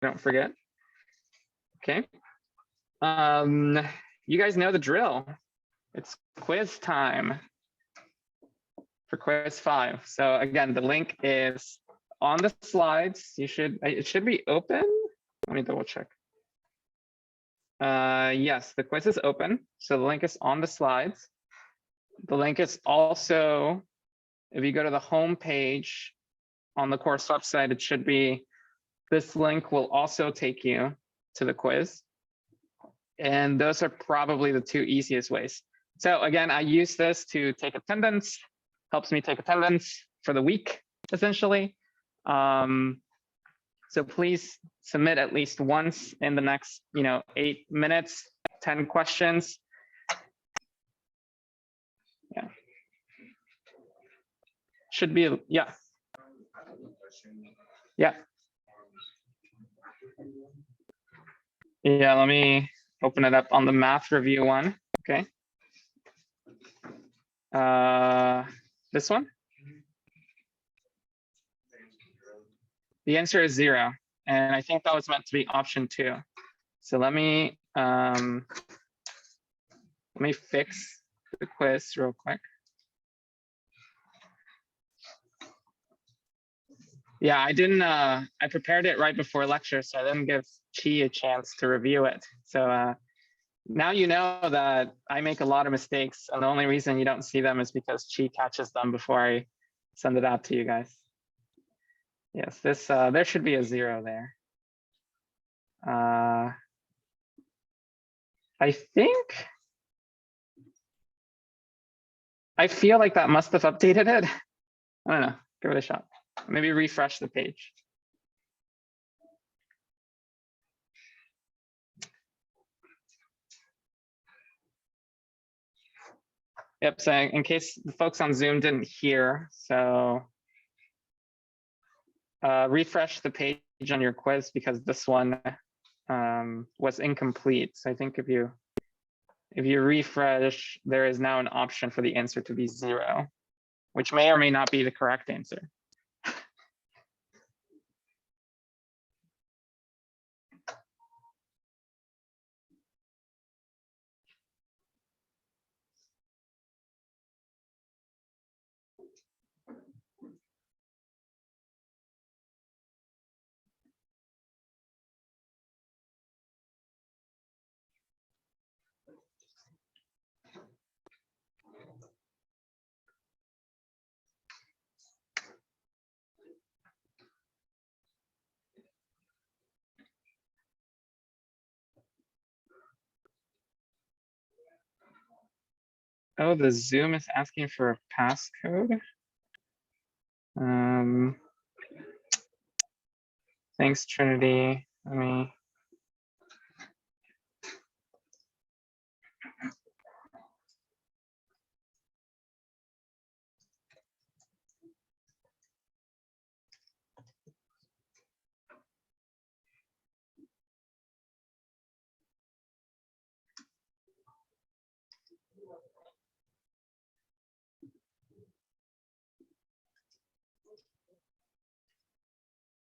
don't forget. Okay. You guys know the drill. It's quiz time for quiz 5. So again, the link is on the slides. It should be open. Let me double check. Yes, the quiz is open. So the link is on the slides. The link is also, if you go to the home page on the course website, it should be, this link will also take you to the quiz. And those are probably the 2 easiest ways. So again, I use this to take attendance, helps me take attendance for the week, essentially. So please submit at least once in the next, 8 minutes, 10 questions. Yeah. Should be, yeah. Yeah. Yeah, let me open it up on the math review one. Okay. This one? The answer is 0. And I think that was meant to be option 2. So let me fix the quiz real quick. Yeah, I didn't, I prepared it right before lecture, so I didn't give Chi a chance to review it. So now you know that I make a lot of mistakes, and the only reason you don't see them is because Chi catches them before I send it out to you guys. Yes, this there should be a 0 there. I feel like that must have updated it. I don't know, give it a shot. Maybe refresh the page. Yep, so in case the folks on Zoom didn't hear, so refresh the page on your quiz because this one was incomplete. So I think if you refresh, there is now an option for the answer to be 0, which may or may not be the correct answer. Oh, the Zoom is asking for a passcode. Thanks, Trinity. Let me.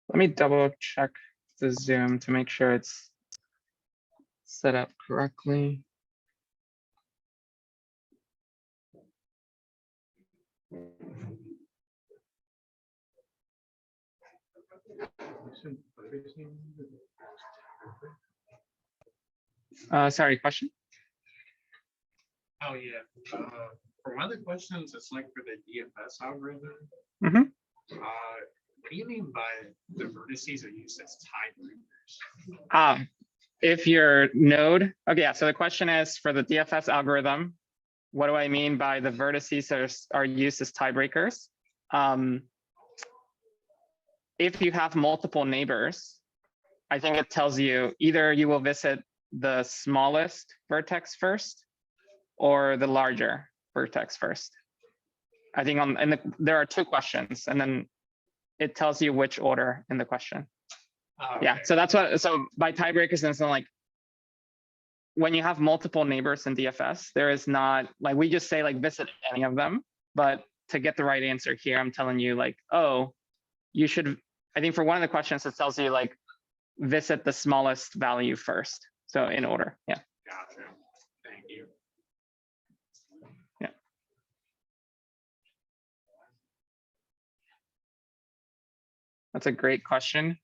Let me double check the Zoom to make sure it's set up correctly. Sorry, question? Oh, yeah. For one of the questions, it's like for the DFS algorithm. Mm-hmm. What do you mean by the vertices are used as tiebreakers? If your node, okay, yeah, so the question is for the DFS algorithm, what do I mean by the vertices are used as tiebreakers? If you have multiple neighbors, I think it tells you either you will visit the smallest vertex first or the larger vertex first. I think there are 2 questions, and then it tells you which order in the question. Okay. Yeah, so that's what, so by tiebreakers, it's not like when you have multiple neighbors in DFS, there is not, like we just say like visit any of them, but to get the right answer here, I'm telling you like, oh, you should, I think for one of the questions, it tells you like, visit the smallest value first. So in order, yeah. Gotcha. Thank you. That's a great question.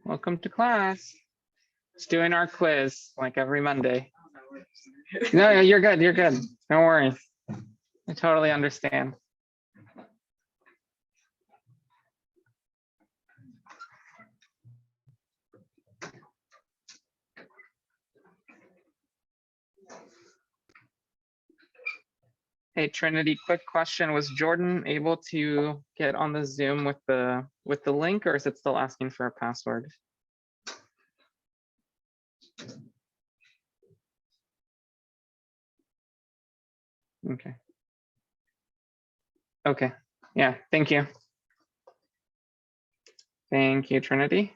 Welcome to class. It's doing our quiz like every Monday. No, you're good. You're good. Don't worry. I totally understand. Hey Trinity, quick question. Was Jordan able to get on the Zoom with the link, or is it still asking for a password? Okay. Okay. Yeah, thank you. Thank you, Trinity.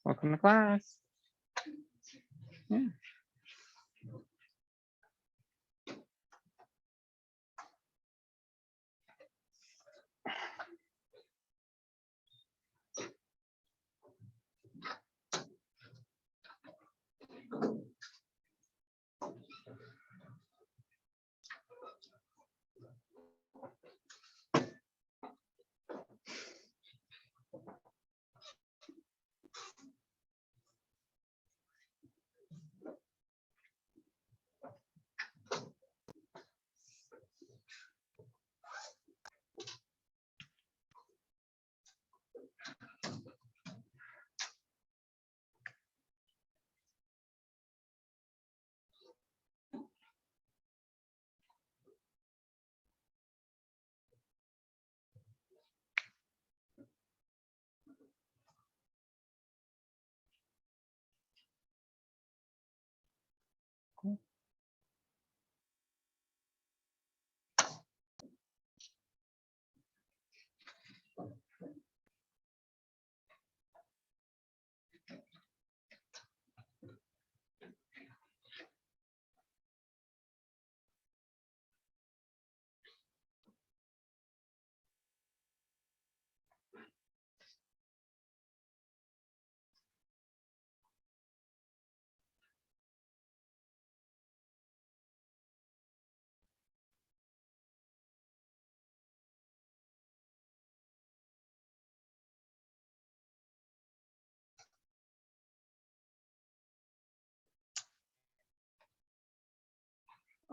Welcome to class. Yeah.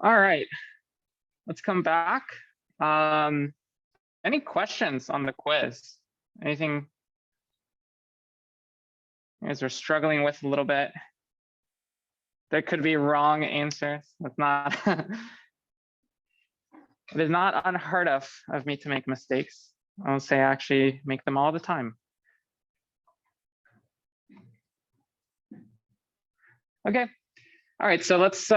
All right, let's come back. Any questions on the quiz? Anything you guys are struggling with a little bit? There could be wrong answers. That's not. It is not unheard of me to make mistakes. I would say I actually make them all the time. Okay. All right, so let's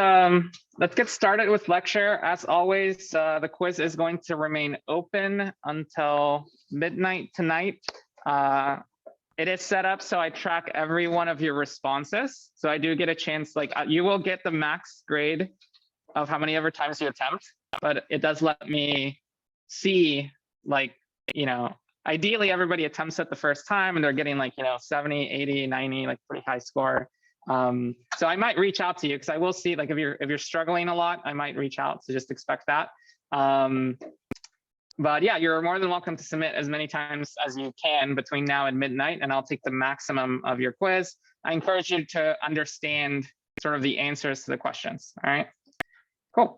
get started with lecture. As always, the quiz is going to remain open until midnight tonight. It is set up so I track every one of your responses. So I do get a chance, like you will get the max grade of how many ever times you attempt, but it does let me see, like, ideally everybody attempts it the first time and they're getting like, 70, 80, 90, like pretty high score. So I might reach out to you because I will see, like, if you're struggling a lot, I might reach out. So just expect that. But yeah, you're more than welcome to submit as many times as you can between now and midnight, and I'll take the maximum of your quiz. I encourage you to understand sort of the answers to the questions. All right, cool.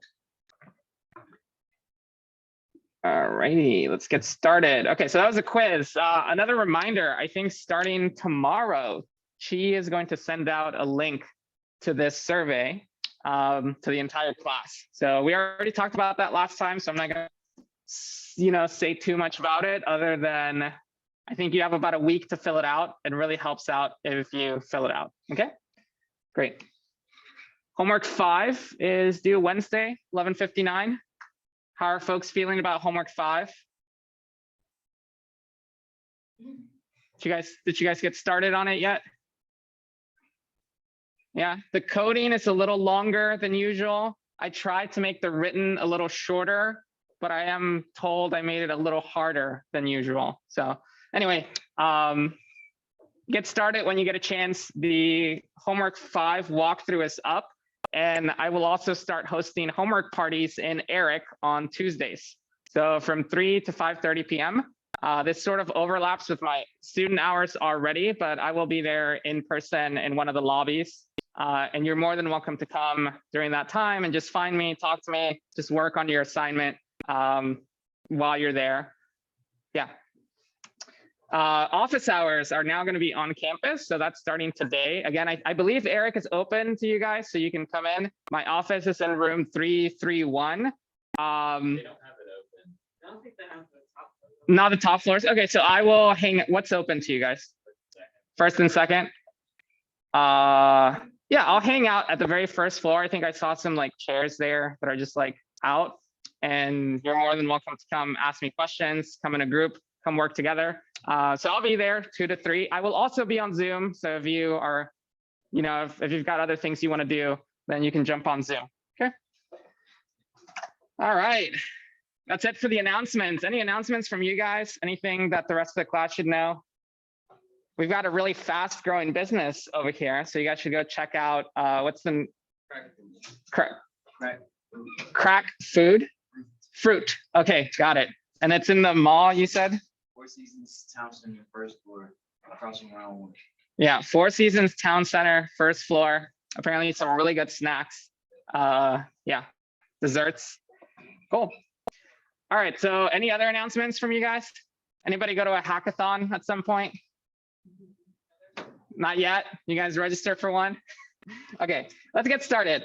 All righty, let's get started. Okay, so that was a quiz. Another reminder, I think starting tomorrow, Chi is going to send out a link to this survey to the entire class. So we already talked about that last time, so I'm not going to say too much about it, other than I think you have about a week to fill it out. It really helps out if you fill it out. Okay, great. Homework 5 is due Wednesday, 11:59. How are folks feeling about homework 5? Did you guys get started on it yet? Yeah, the coding is a little longer than usual. I tried to make the written a little shorter, but I am told I made it a little harder than usual. So anyway, get started when you get a chance. The homework 5 walkthrough is up, and I will also start hosting homework parties in Eric on Tuesdays. So from 3 to 5:30 p.m. This sort of overlaps with my student hours already, but I will be there in person in one of the lobbies. And you're more than welcome to come during that time and just find me, talk to me, just work on your assignment while you're there. Yeah. Office hours are now going to be on campus, so that's starting today. Again, I believe Eric is open to you guys, so you can come in. My office is in room 331. They don't have it open. I don't think they have the top floors. Not the top floors. Okay, so I will hang. What's open to you guys? First and second. Yeah, I'll hang out at the very first floor. I think I saw some like chairs there that are just like out, and you're more than welcome to come ask me questions, come in a group, come work together. So I'll be there 2 to 3. I will also be on Zoom. So if you are, if you've got other things you want to do, then you can jump on Zoom. Okay. All right. That's it for the announcements. Any announcements from you guys? Anything that the rest of the class should know? We've got a really fast growing business over here. So you guys should go check out what's the crack food? Fruit. Okay, got it. And it's in the mall, you said? Four Seasons Town Center, first floor, across from Round 1. Yeah, Four Seasons Town Center, first floor. Apparently some really good snacks. Yeah, desserts. Cool. All right, so any other announcements from you guys? Anybody go to a hackathon at some point? Not yet? You guys register for one? Okay, let's get started.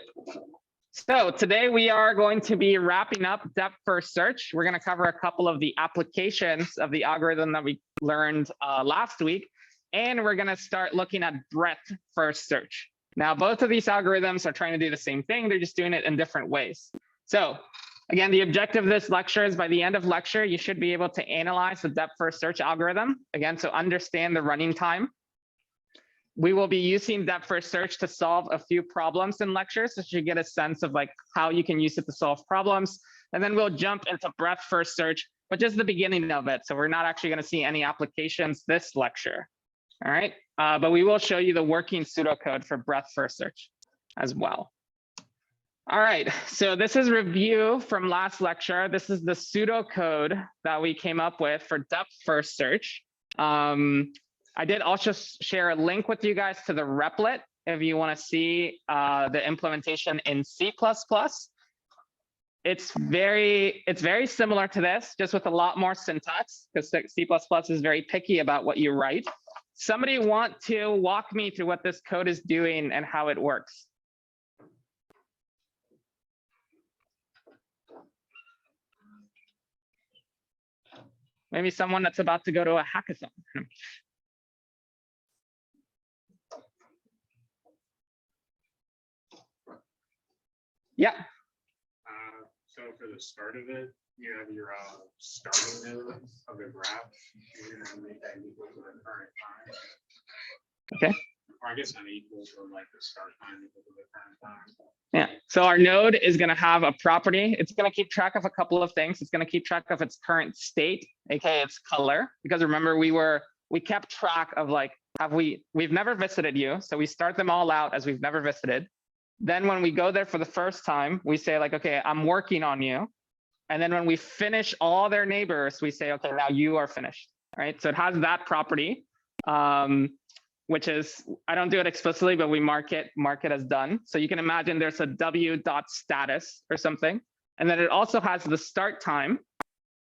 So today we are going to be wrapping up depth first search. We're going to cover a couple of the applications of the algorithm that we learned last week. And we're going to start looking at breadth first search. Now, both of these algorithms are trying to do the same thing. They're just doing it in different ways. So again, the objective of this lecture is by the end of lecture, you should be able to analyze the depth first search algorithm. Again, so understand the running time. We will be using depth first search to solve a few problems in lectures, so you get a sense of like how you can use it to solve problems. And then we'll jump into breadth first search, but just the beginning of it. So we're not actually going to see any applications this lecture. All right, but we will show you the working pseudocode for breadth first search as well. All right, so this is review from last lecture. This is the pseudocode that we came up with for depth first search. I did also share a link with you guys to the replit if you want to see the implementation in C++. It's very similar to this, just with a lot more syntax, because C++ is very picky about what you write. Somebody want to walk me through what this code is doing and how it works? Maybe someone that's about to go to a hackathon. Yeah. So for the start of it, you have your starting node of the graph. You're gonna make that equal to the current time. Okay. Or I guess not equal to like the start time equal to the current time. Yeah, so our node is going to have a property. It's going to keep track of a couple of things. It's going to keep track of its current state, aka its color, because remember we kept track of like, we've never visited you. So we start them all out as we've never visited. Then when we go there for the first time, we say like, okay, I'm working on you. And then when we finish all their neighbors, we say, okay, now you are finished, right? So it has that property. Which is, I don't do it explicitly, but we mark it as done. So you can imagine there's a w.status or something. And then it also has the start time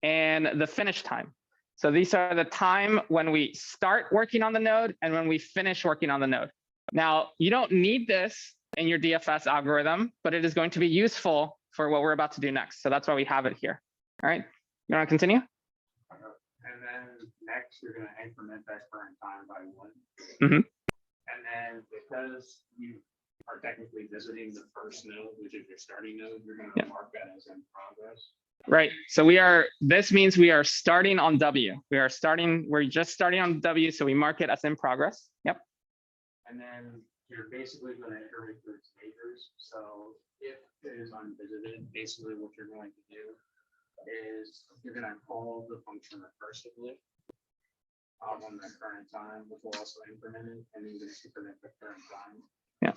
and the finish time. So these are the time when we start working on the node and when we finish working on the node. Now, you don't need this in your DFS algorithm, but it is going to be useful for what we're about to do next. So that's why we have it here. All right, you want to continue? And then next, you're going to increment that current time by 1. Mm-hmm. And then because you are technically visiting the first node, which is your starting node, you're going to mark that as in progress. Right. So this means we are starting on W. We're just starting on W. So we mark it as in progress. Yep. And then you're basically going to iterate through its neighbors. So if it is unvisited, basically what you're going to do is you're going to call the function recursively on the current time, which will also increment it, and then you're going to increment the current time. Yeah.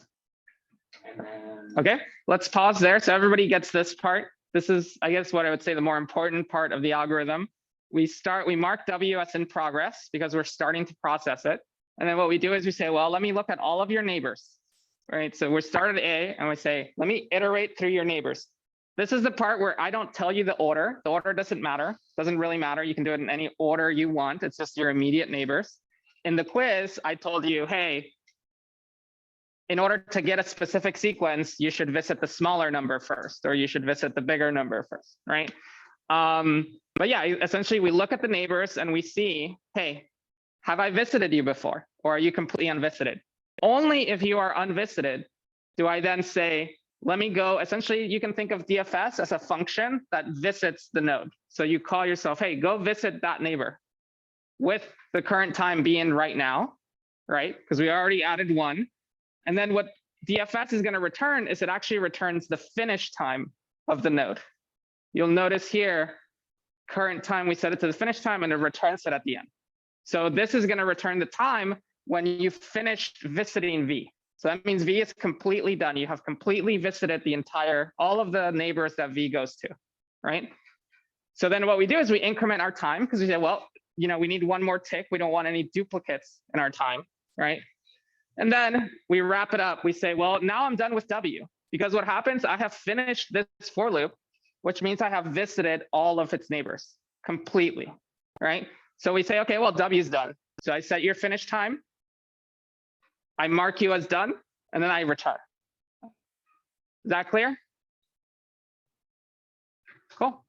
And then okay, let's pause there. So everybody gets this part. This is, I guess, what I would say the more important part of the algorithm. We mark W as in progress because we're starting to process it. And then what we do is we say, well, let me look at all of your neighbors, right? So we start at A and we say, let me iterate through your neighbors. This is the part where I don't tell you the order. The order doesn't matter. Doesn't really matter. You can do it in any order you want. It's just your immediate neighbors. In the quiz, I told you, hey, in order to get a specific sequence, you should visit the smaller number first, or you should visit the bigger number first, right? But yeah, essentially we look at the neighbors and we see, hey, have I visited you before? Or are you completely unvisited? Only if you are unvisited do I then say, let me go. Essentially, you can think of DFS as a function that visits the node. So you call yourself, hey, go visit that neighbor with the current time being right now, right? Because we already added 1. And then what DFS is going to return is it actually returns the finish time of the node. You'll notice here, current time, we set it to the finish time and it returns it at the end. So this is going to return the time when you finished visiting V. So that means V is completely done. You have completely visited all of the neighbors that V goes to, right? So then what we do is we increment our time because we say, well, we need 1 more tick. We don't want any duplicates in our time, right? And then we wrap it up. We say, well, now I'm done with W because what happens, I have finished this for loop, which means I have visited all of its neighbors completely, right? So we say, okay, well, W is done. So I set your finish time. I mark you as done, and then I return. Is that clear? Cool.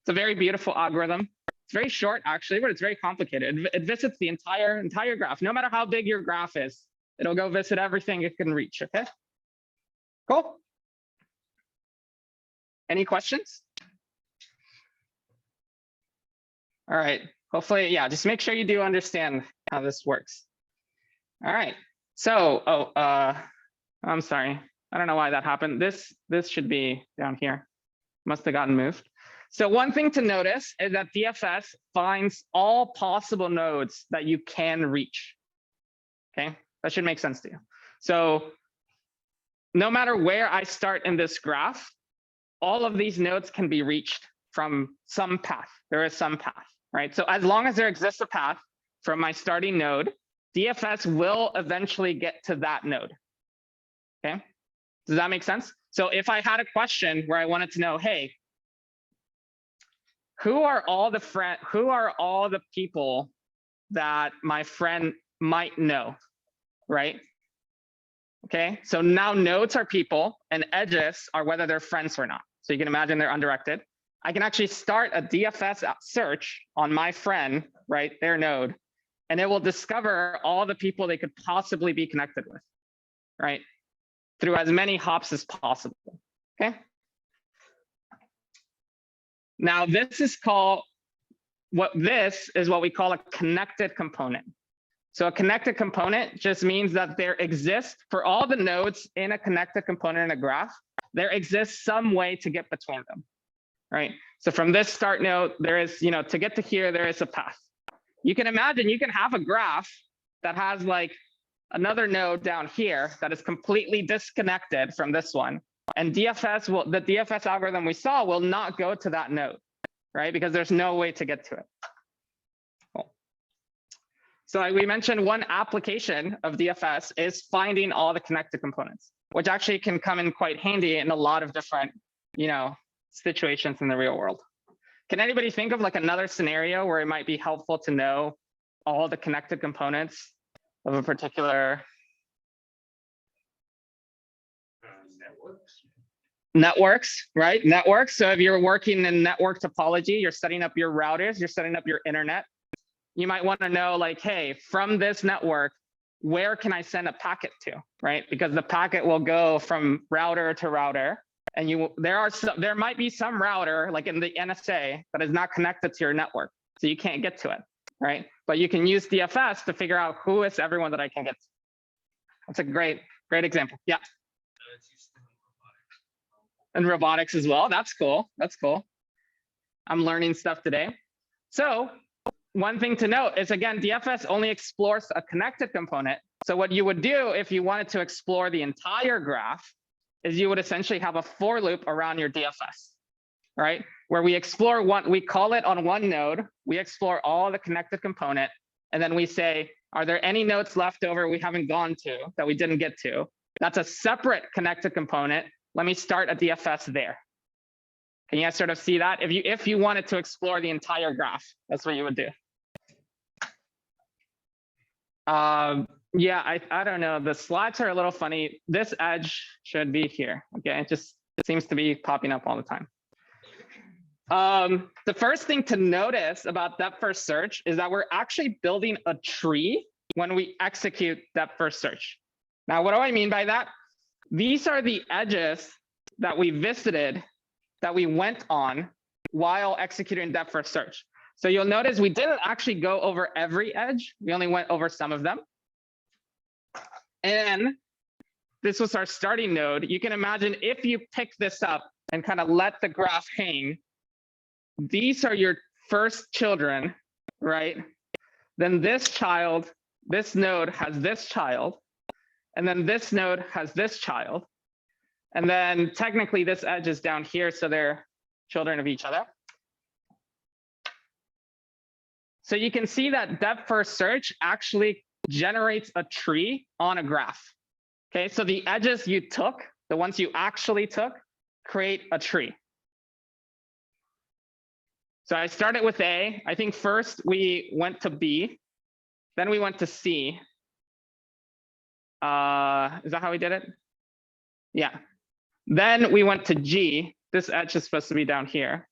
It's a very beautiful algorithm. It's very short, actually, but it's very complicated. It visits the entire graph. No matter how big your graph is, it'll go visit everything it can reach, okay? Cool. Any questions? All right. Hopefully, yeah, just make sure you do understand how this works. All right. So, I'm sorry. I don't know why that happened. This should be down here. Must have gotten moved. So one thing to notice is that DFS finds all possible nodes that you can reach. Okay, that should make sense to you. So no matter where I start in this graph, all of these nodes can be reached from some path. There is some path, right? So as long as there exists a path from my starting node, DFS will eventually get to that node. Okay, does that make sense? So if I had a question where I wanted to know, hey, who are all the people that my friend might know, right? Okay, so now nodes are people and edges are whether they're friends or not. So you can imagine they're undirected. I can actually start a DFS search on my friend, right, their node, and it will discover all the people they could possibly be connected with, right, through as many hops as possible, okay? Now this is what we call a connected component. So a connected component just means that there exists, for all the nodes in a connected component in a graph, there exists some way to get between them, right? So from this start node, there is, to get to here, there is a path. You can imagine you can have a graph that has like another node down here that is completely disconnected from this one. And the DFS algorithm we saw will not go to that node, right? Because there's no way to get to it. So like we mentioned, one application of DFS is finding all the connected components, which actually can come in quite handy in a lot of different, situations in the real world. Can anybody think of like another scenario where it might be helpful to know all the connected components of a particular networks, right? Networks. So if you're working in network topology, you're setting up your routers, you're setting up your internet. You might want to know like, hey, from this network, where can I send a packet to, right? Because the packet will go from router to router, and there might be some router like in the NSA that is not connected to your network, so you can't get to it, right? But you can use DFS to figure out who is everyone that I can get to. That's a great example. Yeah. And robotics as well. That's cool. That's cool. I'm learning stuff today. So one thing to note is, again, DFS only explores a connected component. So what you would do if you wanted to explore the entire graph is you would essentially have a for loop around your DFS, right? Where we explore we call it on one node, we explore all the connected component, and then we say, are there any nodes left over we haven't gone to that we didn't get to? That's a separate connected component. Let me start a DFS there. Can you guys sort of see that? If you wanted to explore the entire graph, that's what you would do. Yeah, I don't know. The slides are a little funny. This edge should be here. Okay, it seems to be popping up all the time. The first thing to notice about depth first search is that we're actually building a tree when we execute depth first search. Now, what do I mean by that? These are the edges that we visited, that we went on while executing depth first search. So you'll notice we didn't actually go over every edge. We only went over some of them. And this was our starting node. You can imagine if you pick this up and kind of let the graph hang, these are your first children, right? Then this node has this child, and then this node has this child. And then technically this edge is down here, so they're children of each other. So you can see that depth first search actually generates a tree on a graph. Okay, so the edges you took, the ones you actually took, create a tree. So I started with A. I think first we went to B, then we went to C. Is that how we did it? Yeah. Then we went to G. This edge is supposed to be down here.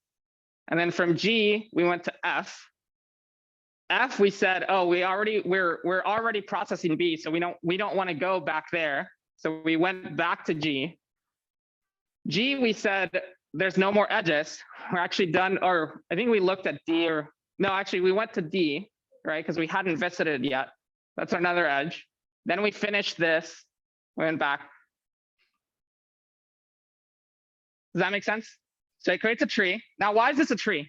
And then from G, we went to F. F, we said, oh, we're already processing B, so we don't want to go back there. So we went back to G. G, we said, there's no more edges. We're actually done, or I think we looked at D, or no, actually we went to D, right? Because we hadn't visited yet. That's another edge. Then we finished this, we went back. Does that make sense? So it creates a tree. Now, why is this a tree?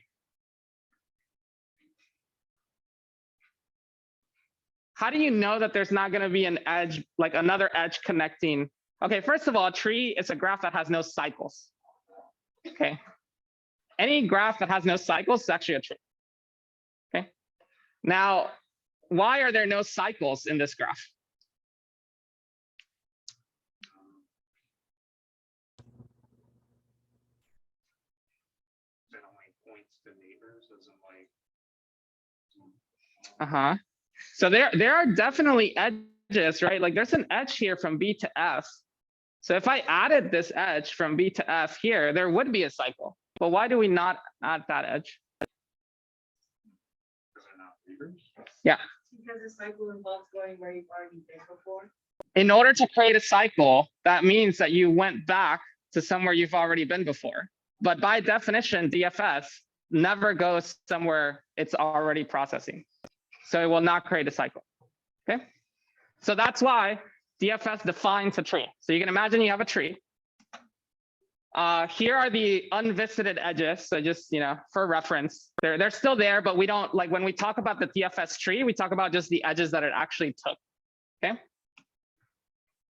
How do you know that there's not going to be an edge, like another edge connecting? Okay, first of all, a tree is a graph that has no cycles. Okay. Any graph that has no cycles is actually a tree. Okay. Now, why are there no cycles in this graph? It only points to neighbors, doesn't like. Uh-huh. So there are definitely edges, right? Like there's an edge here from B to F. So if I added this edge from B to F here, there would be a cycle. But why do we not add that edge? Because they're not neighbors. Yeah. Because the cycle involves going where you've already been before. In order to create a cycle, that means that you went back to somewhere you've already been before. But by definition, DFS never goes somewhere it's already processing. So it will not create a cycle. Okay. So that's why DFS defines a tree. So you can imagine you have a tree. Here are the unvisited edges. So just, for reference, they're still there, but we don't, like, when we talk about the DFS tree, we talk about just the edges that it actually took. Okay.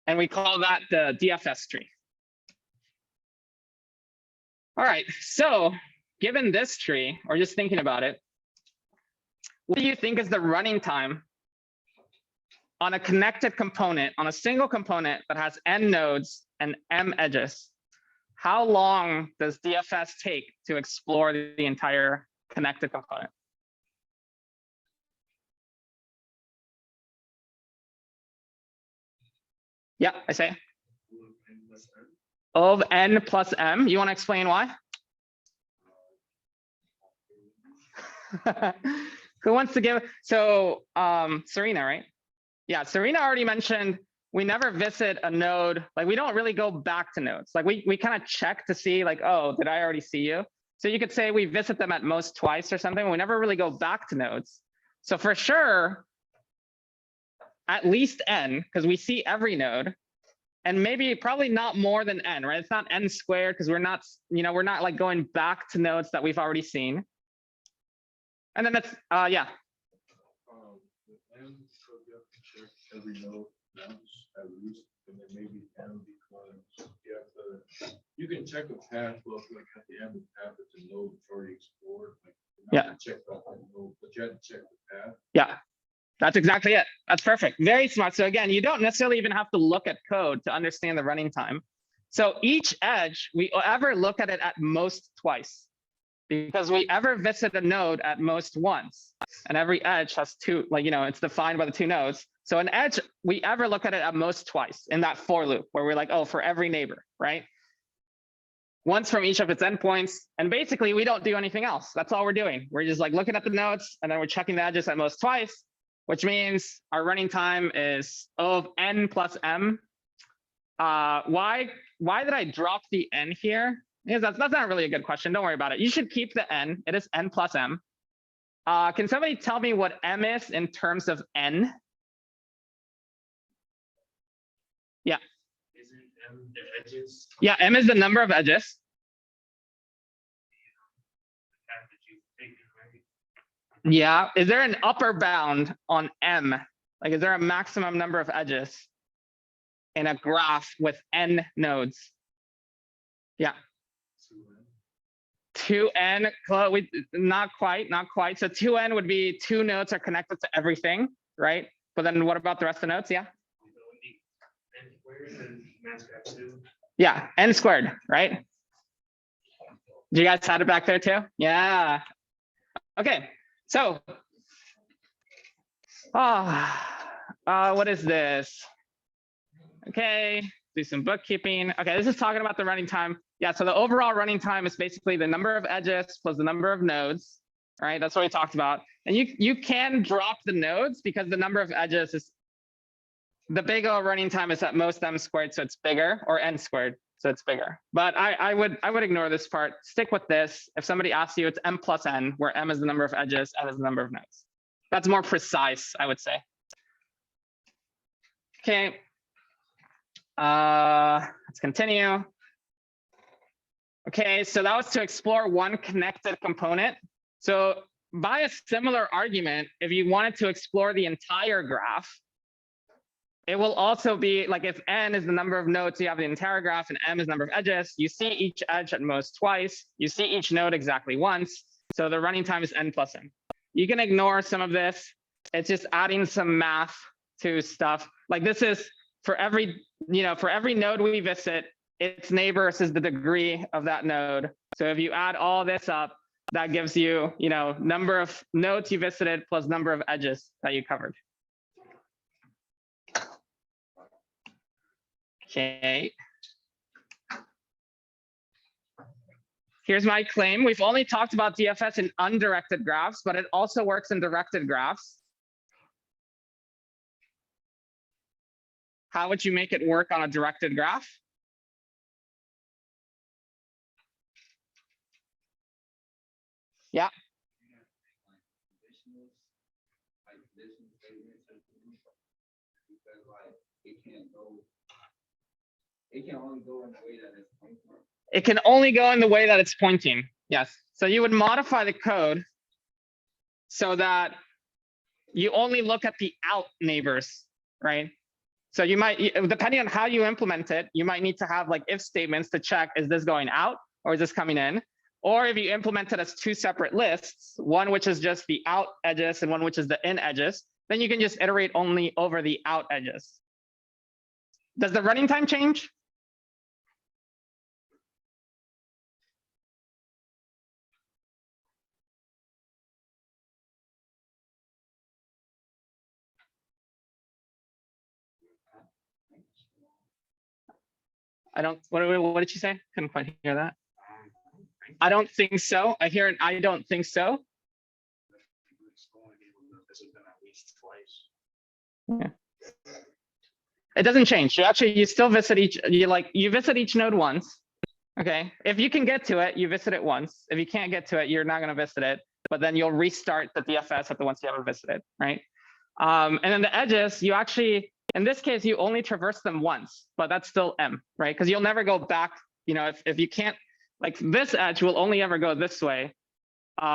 And we call that the DFS tree. All right. So given this tree, or just thinking about it, what do you think is the running time on a connected component, on a single component that has n nodes and m edges? How long does DFS take to explore the entire connected component? Yeah, I say. Of n plus m. You want to explain why? Who wants to give? So Serena, right? Yeah, Serena already mentioned we never visit a node. Like, we don't really go back to nodes. Like, we kind of check to see, like, oh, did I already see you? So you could say we visit them at most twice or something. We never really go back to nodes. So for sure, at least n, because we see every node, and maybe probably not more than n, right? It's not n squared because we're not, we're not like going back to nodes that we've already seen. And then it's, yeah. Every node once at least, and then maybe m because you can check the path, look like at the end of the path, it's a node already explored. Like, yeah. Check that node, but you have to check the path. Yeah, that's exactly it. That's perfect. Very smart. So again, you don't necessarily even have to look at code to understand the running time. So each edge, we ever look at it at most twice, because we ever visit a node at most once, and every edge has two, like, it's defined by the two nodes. So an edge, we ever look at it at most twice in that for loop where we're like, oh, for every neighbor, right? Once from each of its endpoints. And basically we don't do anything else. That's all we're doing. We're just like looking at the nodes, and then we're checking the edges at most twice, which means our running time is of n plus m. Why did I drop the n here? Because that's not really a good question. Don't worry about it. You should keep the n. It is n plus m. Can somebody tell me what m is in terms of n? Yeah. Isn't m the edges? Yeah, m is the number of edges. Path that you've taken, right? Yeah. Is there an upper bound on m? Like, is there a maximum number of edges in a graph with n nodes? Yeah. 2n, not quite. So 2n would be 2 nodes are connected to everything, right? But then what about the rest of the nodes? Yeah. N squared and max graph 2. Yeah, n squared, right? Do you guys have it back there too? Yeah. Okay, so what is this? Okay, do some bookkeeping. Okay, this is talking about the running time. Yeah, so the overall running time is basically the number of edges plus the number of nodes, right? That's what we talked about. And you can drop the nodes because the number of edges is, the big O running time is at most m squared, so it's bigger, or n squared, so it's bigger. But I would ignore this part. Stick with this. If somebody asks you, it's m plus n, where m is the number of edges, n is the number of nodes. That's more precise, I would say. Okay. Let's continue. Okay, so that was to explore one connected component. So by a similar argument, if you wanted to explore the entire graph, it will also be like, if n is the number of nodes, you have the entire graph, and m is the number of edges. You see each edge at most twice. You see each node exactly once. So the running time is n plus n. You can ignore some of this. It's just adding some math to stuff. Like, this is for every node we visit, its neighbors is the degree of that node. So if you add all this up, that gives you, number of nodes you visited plus number of edges that you covered. Okay. Here's my claim. We've only talked about DFS in undirected graphs, but it also works in directed graphs. How would you make it work on a directed graph? Yeah. Like conditional statements or something, because like it can't go. It can only go in the way that it's pointing. It can only go in the way that it's pointing. Yes. So you would modify the code so that you only look at the out neighbors, right? So you might, depending on how you implement it, you might need to have like if statements to check, is this going out or is this coming in? Or if you implement it as two separate lists, one which is just the out edges and one which is the in edges, then you can just iterate only over the out edges. Does the running time change? I don't, what did you say? Couldn't quite hear that. I don't think so. I hear an I don't think so. It's going to be able to visit them at least twice. It doesn't change. You still visit each, you visit each node once. Okay. If you can get to it, you visit it once. If you can't get to it, you're not going to visit it, but then you'll restart the DFS at the ones you haven't visited, right? And then the edges, you actually, in this case, you only traverse them once, but that's still M, right? Because you'll never go back. You know, if you can't, like this edge will only ever go this way.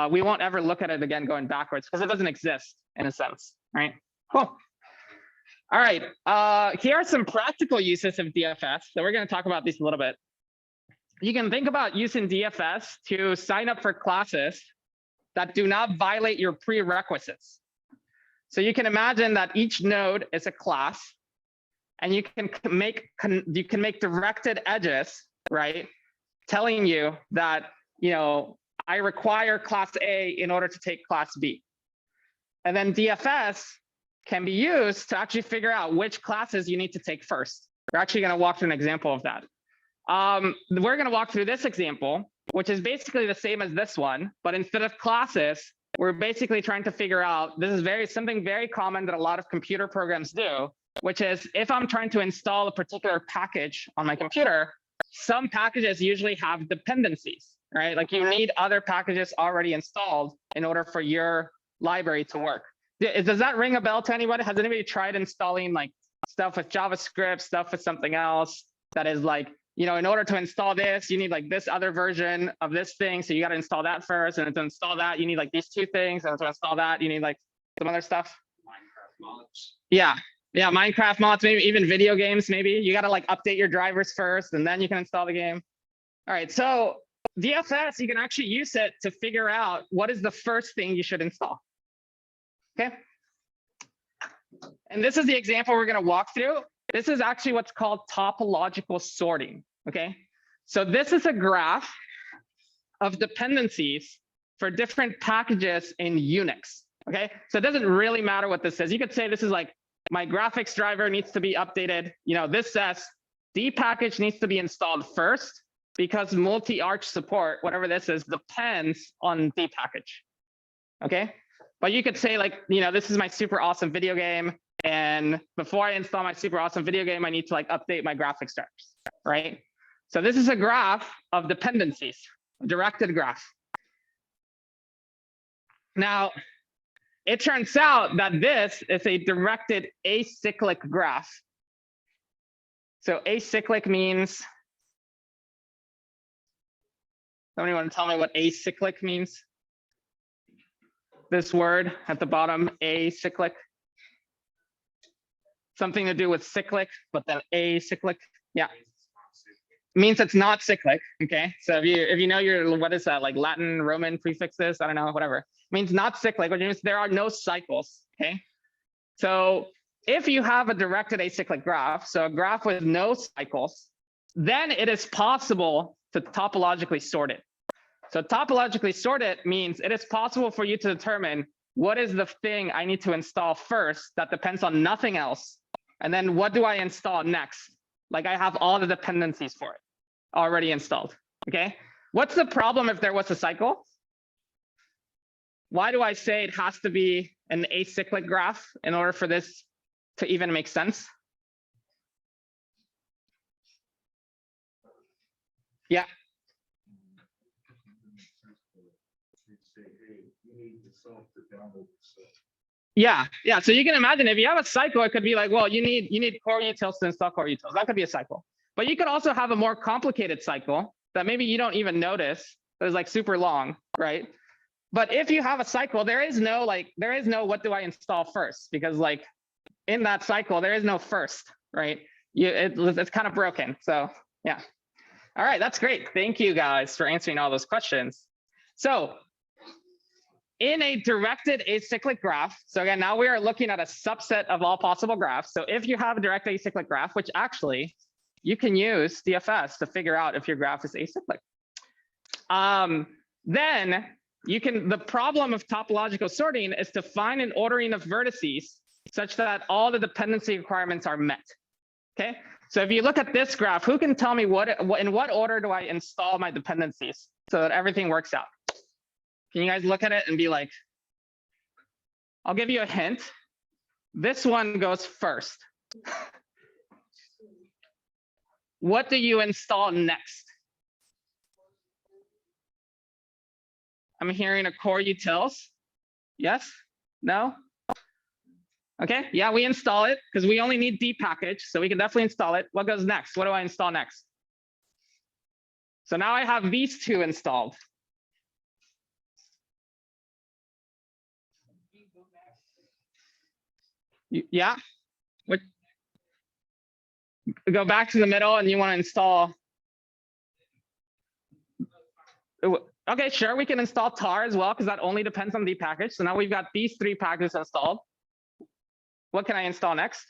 We won't ever look at it again going backwards because it doesn't exist in a sense, right? Cool. All right. Here are some practical uses of DFS. So we're going to talk about these a little bit. You can think about using DFS to sign up for classes that do not violate your prerequisites. So you can imagine that each node is a class, and you can make directed edges, right? Telling you that, you know, I require class A in order to take class B. And then DFS can be used to actually figure out which classes you need to take first. We're actually going to walk through an example of that. We're going to walk through this example, which is basically the same as this one, but instead of classes, we're basically trying to figure out, this is something very common that a lot of computer programs do, which is if I'm trying to install a particular package on my computer, some packages usually have dependencies, right? Like you need other packages already installed in order for your library to work. Does that ring a bell to anybody? Has anybody tried installing like stuff with JavaScript, stuff with something else that is like, you know, in order to install this, you need like this other version of this thing. So you got to install that first. And to install that, you need like these two things. And to install that, you need like some other stuff. Minecraft mods. Yeah. Yeah. Minecraft mods, maybe even video games. Maybe you got to like update your drivers first and then you can install the game. All right. So DFS, you can actually use it to figure out what is the first thing you should install. Okay. And this is the example we're going to walk through. This is actually what's called topological sorting. Okay. So this is a graph of dependencies for different packages in Unix. Okay. So it doesn't really matter what this is. You could say this is like my graphics driver needs to be updated. You know, this says D package needs to be installed first because multi-arch support, whatever this is, depends on D package. Okay. But you could say like, you know, this is my super awesome video game. And before I install my super awesome video game, I need to like update my graphics drivers, right? So this is a graph of dependencies, a directed graph. Now, it turns out that this is a directed acyclic graph. So acyclic means, somebody want to tell me what acyclic means? This word at the bottom, acyclic. Something to do with cyclic, but then acyclic. Yeah. Means it's not cyclic. Okay. So if you know your, what is that, like Latin, Roman prefixes, I don't know, whatever. Means not cyclic, which means there are no cycles. Okay. So if you have a directed acyclic graph, so a graph with no cycles, then it is possible to topologically sort it. So topologically sort it means it is possible for you to determine what is the thing I need to install first that depends on nothing else. And then what do I install next? Like I have all the dependencies for it already installed. Okay. What's the problem if there was a cycle? Why do I say it has to be an acyclic graph in order for this to even make sense? Yeah. need the self to download the stuff. Yeah, yeah. So you can imagine if you have a cycle, it could be like, well, you need core utils to install core utils. That could be a cycle. But you could also have a more complicated cycle that maybe you don't even notice. That is like super long, right? But if you have a cycle, there is no what do I install first? Because like in that cycle, there is no first, right? It's kind of broken. So yeah. All right, that's great. Thank you guys for answering all those questions. So in a directed acyclic graph, so again, now we are looking at a subset of all possible graphs. So if you have a direct acyclic graph, which actually you can use DFS to figure out if your graph is acyclic. Then you can, the problem of topological sorting is to find an ordering of vertices such that all the dependency requirements are met. Okay, so if you look at this graph, who can tell me in what order do I install my dependencies so that everything works out? Can you guys look at it and be like, I'll give you a hint. This one goes first. What do you install next? I'm hearing a core utils. Yes? No? Okay, yeah, we install it because we only need D package, so we can definitely install it. What goes next? What do I install next? So now I have these two installed. Yeah. What? Go back to the middle and you want to install. Okay, sure. We can install tar as well because that only depends on the package. So now we've got these three packages installed. What can I install next?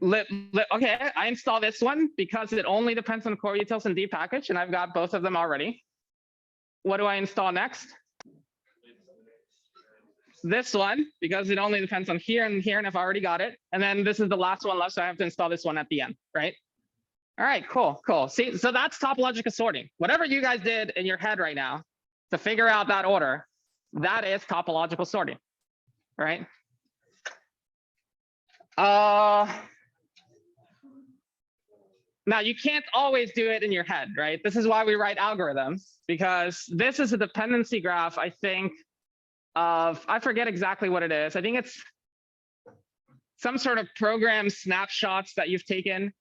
Okay, I install this one because it only depends on core utils and D package, and I've got both of them already. What do I install next? This one, because it only depends on here and here, and I've already got it. And then this is the last one left, so I have to install this one at the end, right? All right, cool, cool. See, so that's topological sorting. Whatever you guys did in your head right now to figure out that order, that is topological sorting, right? Now, you can't always do it in your head, right? This is why we write algorithms, because this is a dependency graph, I think, of, I forget exactly what it is. I think it's some sort of program snapshots that you've taken.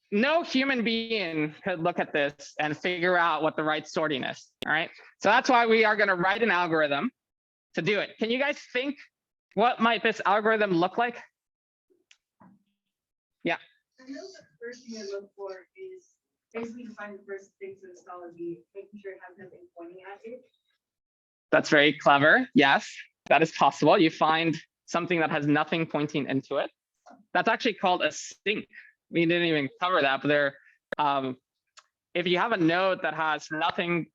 No human being could look at this and figure out what the right sorting is, all right? So that's why we are going to write an algorithm to do it. Can you guys think what might this algorithm look like? Yeah. I know the first thing I look for is basically to find the first thing to install and be making sure it has nothing pointing at it. That's very clever. Yes, that is possible. You find something that has nothing pointing into it. That's actually called a sink. We didn't even cover that, but there, if you have a node that has nothing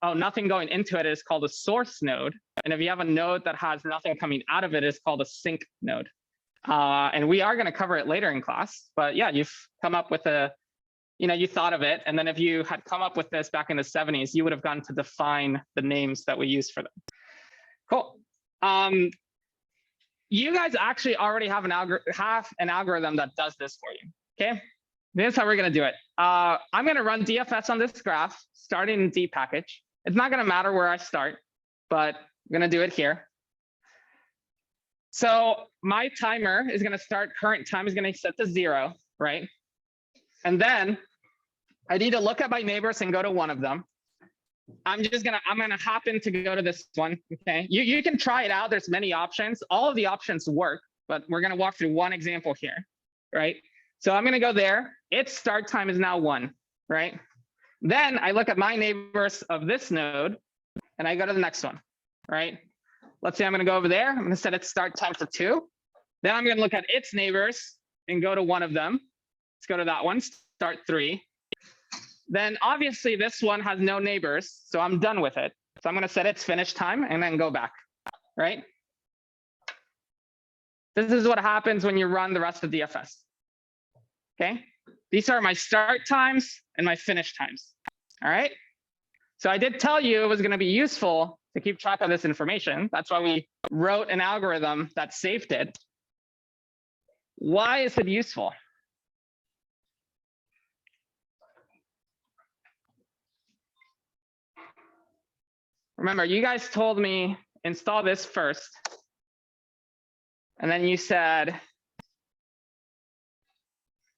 going into it, it's called a source node. And if you have a node that has nothing coming out of it, it's called a sink node. And we are going to cover it later in class. But yeah, you've come up with a, you thought of it. And then if you had come up with this back in the 70s, you would have gone to define the names that we use for them. Cool. You guys actually already have an algorithm that does this for you. Okay. This is how we're going to do it. I'm going to run DFS on this graph, starting in D package. It's not going to matter where I start, but I'm going to do it here. So my timer is going to start, current time is going to set to 0, right? And then I need to look at my neighbors and go to one of them. I'm going to happen to go to this one. Okay. You can try it out. There's many options. All of the options work, but we're going to walk through one example here, right? So I'm going to go there. Its start time is now 1, right? Then I look at my neighbors of this node and I go to the next one, right? Let's say I'm going to go over there. I'm going to set its start time to 2. Then I'm going to look at its neighbors and go to one of them. Let's go to that one, start 3. Then obviously this one has no neighbors, so I'm done with it. So I'm going to set its finish time and then go back, right? This is what happens when you run the rest of DFS. Okay, these are my start times and my finish times. All right. So I did tell you it was going to be useful to keep track of this information. That's why we wrote an algorithm that saved it. Why is it useful? Remember, you guys told me install this first. And then you said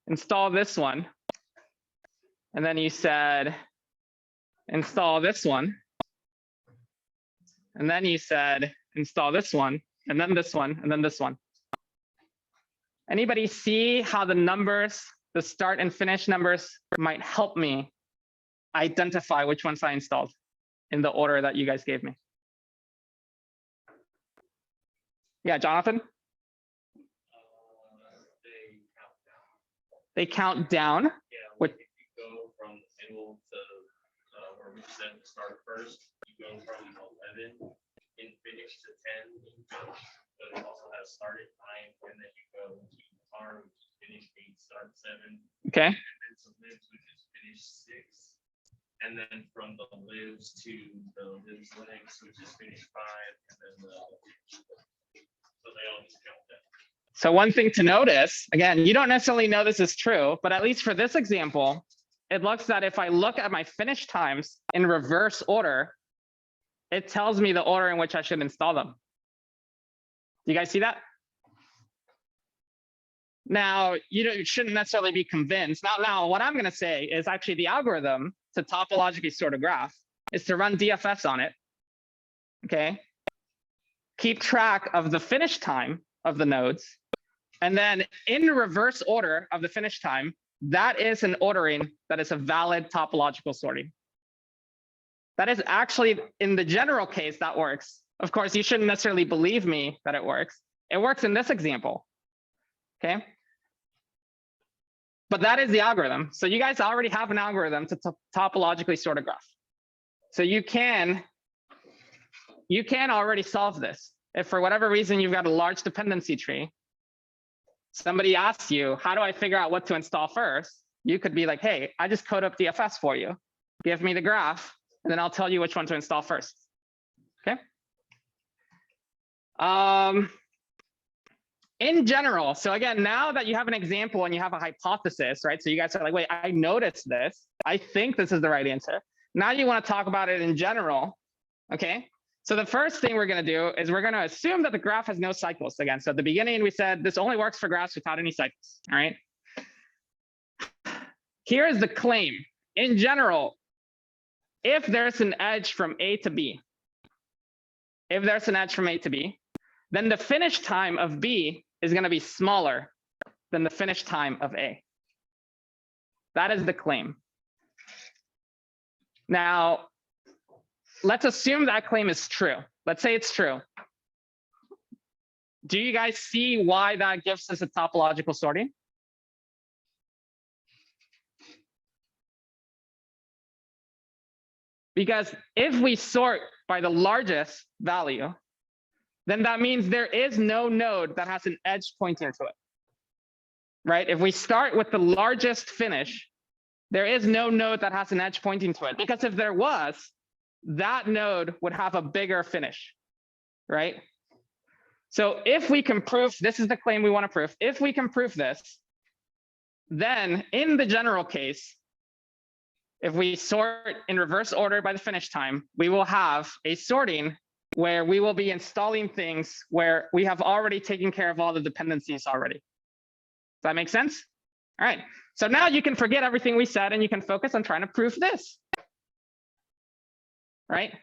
install this one. And then you said install this one. And then you said install this one, and then this one, and then this one. Anybody see how the numbers, the start and finish numbers might help me identify which ones I installed in the order that you guys gave me? Yeah, Jonathan? They count down. Yeah, What- like if you go from single to where we said start first, you go from 11 and finish to 10. But it also has start at 9, and then you go to arm, which is finish 8, start 7, Okay. and then to lives, which is finish 6. And then from the lives to the lives legs, which is finish 5, and then so they all just count down. So one thing to notice, again, you don't necessarily know this is true, but at least for this example, it looks that if I look at my finish times in reverse order, it tells me the order in which I should install them. Do you guys see that? Now, you shouldn't necessarily be convinced. Now, what I'm going to say is actually the algorithm to topologically sort a graph is to run DFS on it. Okay. Keep track of the finish time of the nodes. And then in reverse order of the finish time, that is an ordering that is a valid topological sorting. That is actually, in the general case, that works. Of course, you shouldn't necessarily believe me that it works. It works in this example. Okay. But that is the algorithm. So you guys already have an algorithm to topologically sort a graph. So you can already solve this. If for whatever reason you've got a large dependency tree, somebody asks you, how do I figure out what to install first? You could be like, hey, I just code up DFS for you. Give me the graph, and then I'll tell you which one to install first. Okay. In general, so again, now that you have an example and you have a hypothesis, right? So you guys are like, wait, I noticed this. I think this is the right answer. Now you want to talk about it in general. Okay. So the first thing we're going to do is we're going to assume that the graph has no cycles. Again, so at the beginning, we said this only works for graphs without any cycles. All right. Here is the claim. In general, if there's an edge from A to B, then the finish time of B is going to be smaller than the finish time of A. That is the claim. Now, let's assume that claim is true. Let's say it's true. Do you guys see why that gives us a topological sorting? Because if we sort by the largest value, then that means there is no node that has an edge pointing to it. Right? If we start with the largest finish, there is no node that has an edge pointing to it. Because if there was, that node would have a bigger finish. Right? So if we can prove, this is the claim we want to prove. If we can prove this, then in the general case, if we sort in reverse order by the finish time, we will have a sorting where we will be installing things where we have already taken care of all the dependencies already. Does that make sense? All right. So now you can forget everything we said and you can focus on trying to prove this. Right?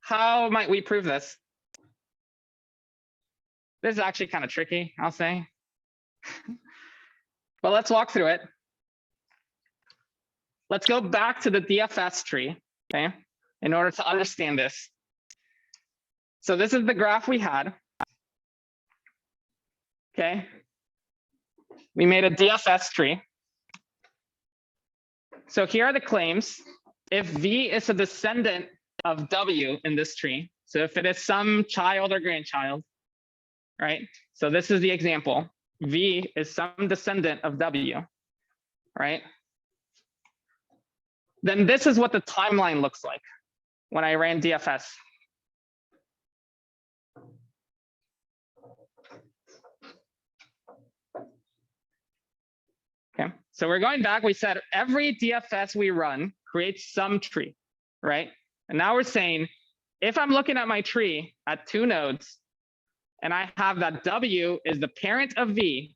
How might we prove this? This is actually kind of tricky, I'll say. But let's walk through it. Let's go back to the DFS tree, okay, in order to understand this. So this is the graph we had. Okay. We made a DFS tree. So here are the claims. If V is a descendant of W in this tree, so if it is some child or grandchild, right? So this is the example. V is some descendant of W, right? Then this is what the timeline looks like when I ran DFS. Okay, so we're going back. We said every DFS we run creates some tree, right? And now we're saying if I'm looking at my tree at 2 nodes, and I have that W is the parent of V,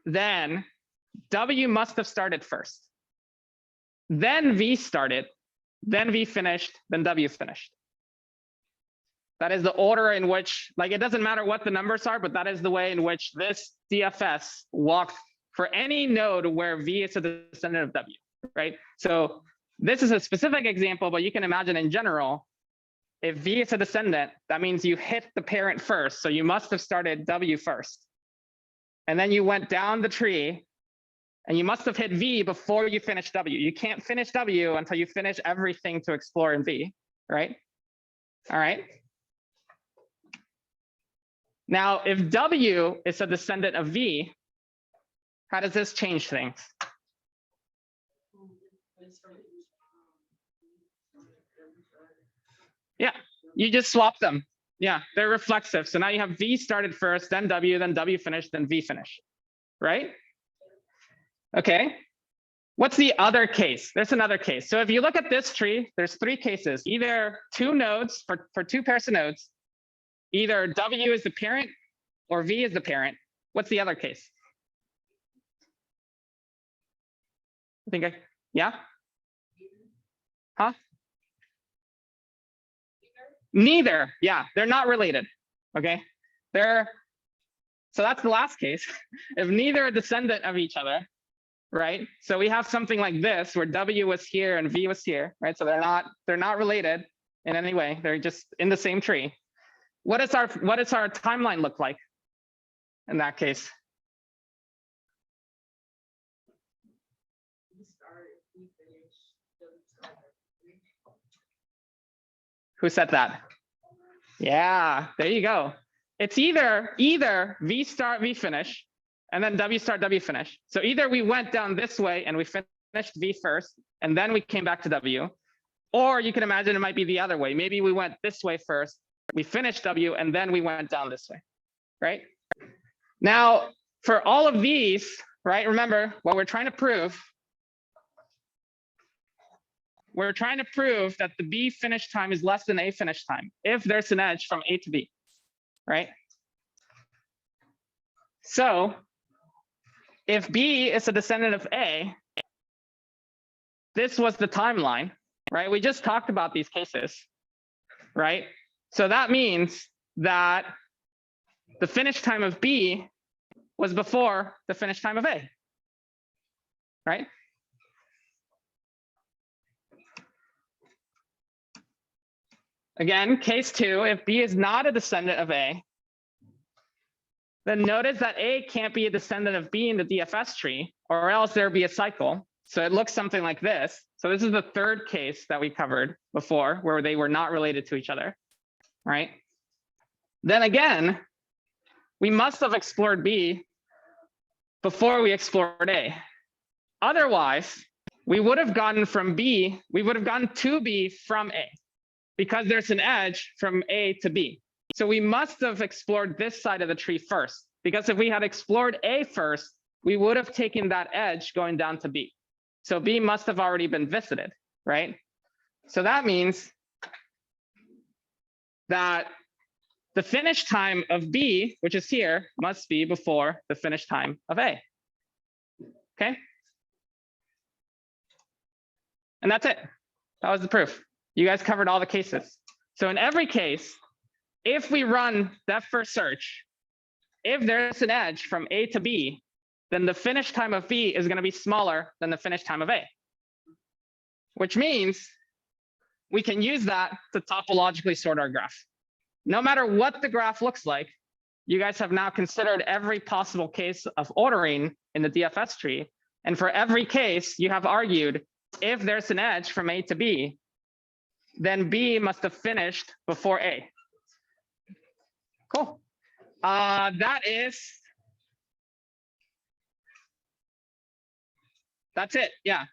then W must have started first. Then V started, then V finished, then W finished. That is the order in which, like, it doesn't matter what the numbers are, but that is the way in which this DFS walked for any node where V is a descendant of W, right? So this is a specific example, but you can imagine in general, if V is a descendant, that means you hit the parent first. So you must have started W first. And then you went down the tree and you must have hit V before you finish W. You can't finish W until you finish everything to explore in V, right? All right. Now, if W is a descendant of V, how does this change things? Yeah, you just swap them. Yeah, they're reflexive. So now you have V started first, then W finished, then V finished, right? Okay. What's the other case? There's another case. So if you look at this tree, there's 3 cases, either 2 nodes for 2 pairs of nodes, either W is the parent or V is the parent. What's the other case? Yeah? Huh? Neither. Yeah, they're not related. Okay. So that's the last case. If neither are descendant of each other, right? So we have something like this where W was here and V was here, right? So they're not related in any way. They're just in the same tree. What does our timeline look like in that case? Who said that? Yeah, there you go. It's either V start, V finish, and then W start, W finish. So either we went down this way and we finished V first, and then we came back to W, or you can imagine it might be the other way. Maybe we went this way first, we finished W, and then we went down this way, right? Now, for all of these, right, remember what we're trying to prove. We're trying to prove that the B finish time is less than A finish time if there's an edge from A to B, right? So if B is a descendant of A, this was the timeline, right? We just talked about these cases, right? So that means that the finish time of B was before the finish time of A, right? Again, case 2, if B is not a descendant of A, then notice that A can't be a descendant of B in the DFS tree, or else there'd be a cycle. So it looks something like this. So this is the 3rd case that we covered before, where they were not related to each other, right? Then again, we must have explored B before we explored A. Otherwise, we would have gotten from B, we would have gotten to B from A, because there's an edge from A to B. So we must have explored this side of the tree first, because if we had explored A first, we would have taken that edge going down to B. So B must have already been visited, right? So that means that the finish time of B, which is here, must be before the finish time of A. Okay? And that's it. That was the proof. You guys covered all the cases. So in every case, if we run that first search, if there's an edge from A to B, then the finish time of B is going to be smaller than the finish time of A, which means we can use that to topologically sort our graph. No matter what the graph looks like, you guys have now considered every possible case of ordering in the DFS tree. And for every case, you have argued if there's an edge from A to B, then B must have finished before A. Cool. That's it. Yeah.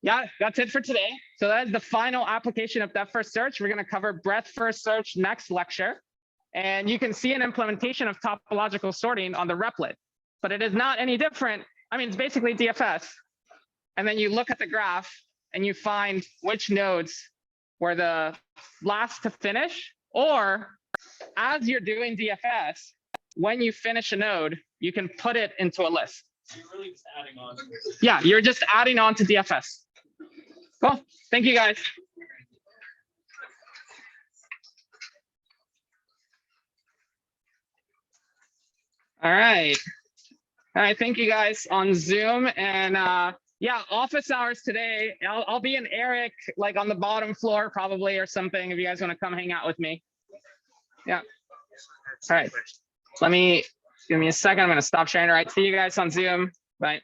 Yeah, that's it for today. So that is the final application of depth first search. We're going to cover breadth first search next lecture. And you can see an implementation of topological sorting on the replit, but it is not any different. I mean, it's basically DFS. And then you look at the graph and you find which nodes were the last to finish, or as you're doing DFS, when you finish a node, you can put it into a list. You're really just adding on. Yeah, you're just adding on to DFS. Cool. Thank you, guys. All right. All right. Thank you guys on Zoom. And yeah, office hours today. I'll be in Eric, like on the bottom floor probably or something, if you guys want to come hang out with me. Yeah. All right. Give me a second. I'm going to stop sharing. All right. See you guys on Zoom. Bye.